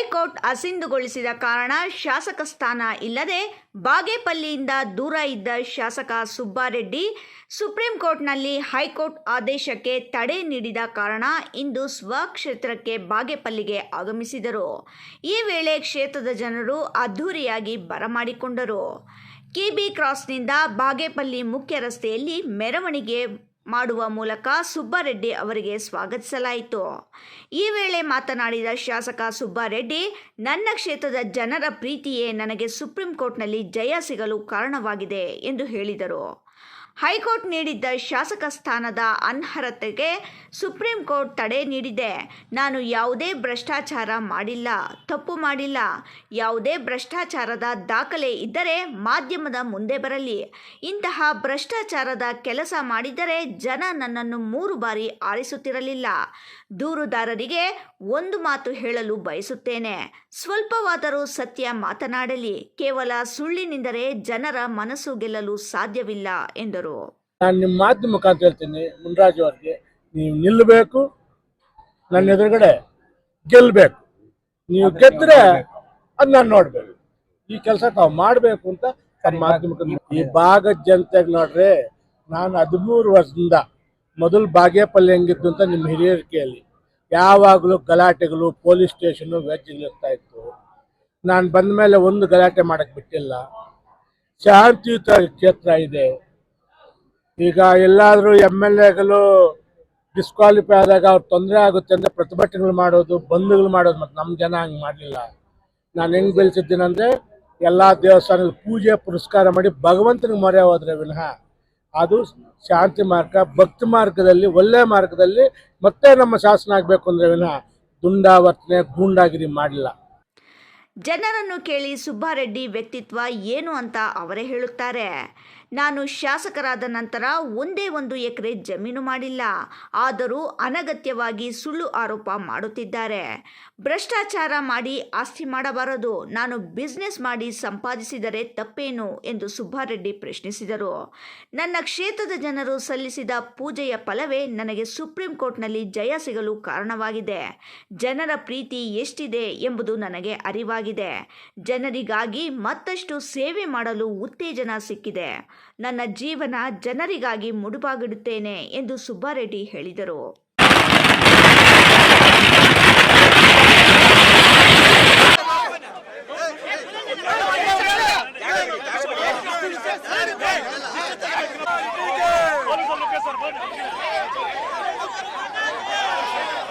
High court ಅಸಿಂಧುಗೊಳಿಸಿದ ಕಾರಣ ಶಾಸಕ ಸ್ಥಾನ ಇಲ್ಲದೆ ಬಾಗೇಪಲ್ಲಿಯಿಂದ ದೂರ ಇದ್ದ ಶಾಸಕ ಸುಬ್ಬಾರೆಡ್ಡಿ ಸುಪ್ರೀಂ ಕೋರ್ಟ್ನಲ್ಲಿ ಹೈಕೋರ್ಟ್ ಆದೇಶಕ್ಕೆ ತಡೆ ನೀಡಿದ ಕಾರಣ ಇಂದು ಸ್ವಕ್ಷೇತ್ರಕ್ಕೆ ಬಾಗೇಪಲ್ಲಿಗೆ ಆಗಮಿಸಿದರು. ಈ ವೇಳೆ ಕ್ಷೇತ್ರದ ಜನರು ಅದ್ಧೂರಿಯಾಗಿ ಬರಮಾಡಿಕೊಂಡರು. ಕೆಬಿ ಕ್ರಾಸ್ನಿಂದ ಬಾಗೇಪಲ್ಲಿ ಮುಖ್ಯ ರಸ್ತೆಯಲ್ಲಿ ಮೆರವಣಿಗೆ ಮಾಡುವ ಮೂಲಕ ಸುಬ್ಬಾರೆಡ್ಡಿ ಅವರಿಗೆ ಸ್ವಾಗತಿಸಲಾಯಿತು. ಈ ವೇಳೆ ಮಾತನಾಡಿದ ಶಾಸಕ ಸುಬ್ಬಾರೆಡ್ಡಿ, ನನ್ನ ಕ್ಷೇತ್ರದ ಜನರ ಪ್ರೀತಿಯೇ ನನಗೆ ಸುಪ್ರೀಂ ಕೋರ್ಟ್ನಲ್ಲಿ ಜಯ ಸಿಗಲು ಕಾರಣವಾಗಿದೆ ಎಂದು ಹೇಳಿದರು. ಹೈಕೋರ್ಟ್ ನೀಡಿದ್ದ ಶಾಸಕ ಸ್ಥಾನದ ಅನರ್ಹತೆಗೆ ಸುಪ್ರೀಂ ಕೋರ್ಟ್ ತಡೆ ನೀಡಿದೆ. ನಾನು ಯಾವುದೇ ಭ್ರಷ್ಟಾಚಾರ ಮಾಡಿಲ್ಲ, ತಪ್ಪು ಮಾಡಿಲ್ಲ. ಯಾವುದೇ ಭ್ರಷ್ಟಾಚಾರದ ದಾಖಲೆ ಇದ್ದರೆ ಮಾಧ್ಯಮದ ಮುಂದೆ ಬರಲಿ. ಇಂತಹ ಭ್ರಷ್ಟಾಚಾರದ ಕೆಲಸ ಮಾಡಿದ್ದರೆ ಜನ ನನ್ನನ್ನು 3 ಬಾರಿ ಆರಿಸುತ್ತಿರಲಿಲ್ಲ. ದೂರುದಾರರಿಗೆ ಒಂದು ಮಾತು ಹೇಳಲು ಬಯಸುತ್ತೇನೆ, ಸ್ವಲ್ಪವಾದರೂ ಸತ್ಯ ಮಾತನಾಡಲಿ. ಕೇವಲ ಸುಳ್ಳಿನಿಂದಲೇ ಜನರ ಮನಸ್ಸು ಗೆಲ್ಲಲು ಸಾಧ್ಯವಿಲ್ಲ ಎಂದರು. ನಾನು ನಿಮ್ಮ ಮಾಧ್ಯಮ ಮುಖಾಂತರ ಹೇಳ್ತೀನಿ, ಮುನ್ರಾಜು ಅವರಿಗೆ, ನೀವು ನಿಲ್ಲಬೇಕು, ನನ್ನ ಎದುರುಗಡೆ ಗೆಲ್ಲಬೇಕು. ನೀವು ಗೆದ್ದರೆ ಅದು ನಾನು ನೋಡ್ಬೇಕು. ಈ ಕೆಲಸ ತಾವು ಮಾಡಬೇಕು ಅಂತ ಮಾಧ್ಯಮ ಈ ಭಾಗದ ಜನತೆಗೆ ನೋಡ್ರಿ. ನಾನು 13 ವರ್ಷದಿಂದ ಮೊದಲು ಬಾಗೇಪಲ್ಲಿ ಹೆಂಗಿತ್ತು ಅಂತ ನಿಮ್ಮ ಹಿರಿಯರ ಕೇಳಿ. ಯಾವಾಗಲೂ ಗಲಾಟೆಗಳು, ಪೊಲೀಸ್ ಸ್ಟೇಷನು, ವೆಜ್ಗಳಿರ್ತಾ ಇತ್ತು. ನಾನು ಬಂದ ಮೇಲೆ ಒಂದು ಗಲಾಟೆ ಮಾಡಕ್ಕೆ ಬಿಟ್ಟಿಲ್ಲ. ಶಾಂತಿಯುತ ಕ್ಷೇತ್ರ ಇದೆ. ಈಗ ಎಲ್ಲಾದರೂ MLAಗಳು ಡಿಸ್ಕ್ವಾಲಿಫೈ ಆದಾಗ ಅವ್ರು ತೊಂದರೆ ಆಗುತ್ತೆ ಅಂದರೆ ಪ್ರತಿಭಟನೆಗಳು ಮಾಡೋದು, ಬಂದ್ಗಳು ಮಾಡೋದು. ಮತ್ತು ನಮ್ಮ ಜನ ಹಂಗೆ ಮಾಡಲಿಲ್ಲ. ನಾನು ಹೆಂಗೆ ಬೆಳೆಸಿದ್ದೀನಂದರೆ ಎಲ್ಲ ದೇವಸ್ಥಾನದಲ್ಲಿ ಪೂಜೆ ಪುರಸ್ಕಾರ ಮಾಡಿ ಭಗವಂತನಿಗೆ ಮೊರೆ ಹೋದ್ರೆ ವಿನಃ ಅದು ಶಾಂತಿ ಮಾರ್ಗ, ಭಕ್ತಿ ಮಾರ್ಗದಲ್ಲಿ, ಒಳ್ಳೆ ಮಾರ್ಗದಲ್ಲಿ ಮತ್ತೆ ನಮ್ಮ ಶಾಸನ ಆಗಬೇಕು ಅಂದರೆ ವಿನಃ ದುಂಡಾವರ್ತನೆ, ಗೂಂಡಾಗಿರಿ ಮಾಡಲಿಲ್ಲ. ಜನರನ್ನು ಕೇಳಿ ಸುಬ್ಬಾರೆಡ್ಡಿ ವ್ಯಕ್ತಿತ್ವ ಏನು ಅಂತ ಅವರೇ ಹೇಳುತ್ತಾರೆ. ನಾನು ಶಾಸಕರಾದ ನಂತರ ಒಂದೇ 1 ಎಕರೆ ಜಮೀನು ಮಾಡಿಲ್ಲ. ಆದರೂ ಅನಗತ್ಯವಾಗಿ ಸುಳ್ಳು ಆರೋಪ ಮಾಡುತ್ತಿದ್ದಾರೆ. ಭ್ರಷ್ಟಾಚಾರ ಮಾಡಿ ಆಸ್ತಿ ಮಾಡಬಾರದು. ನಾನು ಬಿಸ್ನೆಸ್ ಮಾಡಿ ಸಂಪಾದಿಸಿದರೆ ತಪ್ಪೇನು ಎಂದು ಸುಬ್ಬಾರೆಡ್ಡಿ ಪ್ರಶ್ನಿಸಿದರು. ನನ್ನ ಕ್ಷೇತ್ರದ ಜನರು ಸಲ್ಲಿಸಿದ ಪೂಜೆಯ ಫಲವೇ ನನಗೆ ಸುಪ್ರೀಂ ಕೋರ್ಟ್ನಲ್ಲಿ ಜಯ ಸಿಗಲು ಕಾರಣವಾಗಿದೆ. ಜನರ ಪ್ರೀತಿ ಎಷ್ಟಿದೆ ಎಂಬುದು ನನಗೆ ಅರಿವಾಗಿದೆ. ಜನರಿಗಾಗಿ ಮತ್ತಷ್ಟು ಸೇವೆ ಮಾಡಲು ಉತ್ತೇಜನ ಸಿಕ್ಕಿದೆ. ನನ್ನ ಜೀವನ ಜನರಿಗಾಗಿ ಮುಡುಪಾಗಿಡುತ್ತೇನೆ ಎಂದು ಸುಬ್ಬಾರೆಡ್ಡಿ ಹೇಳಿದರು. ಸರ್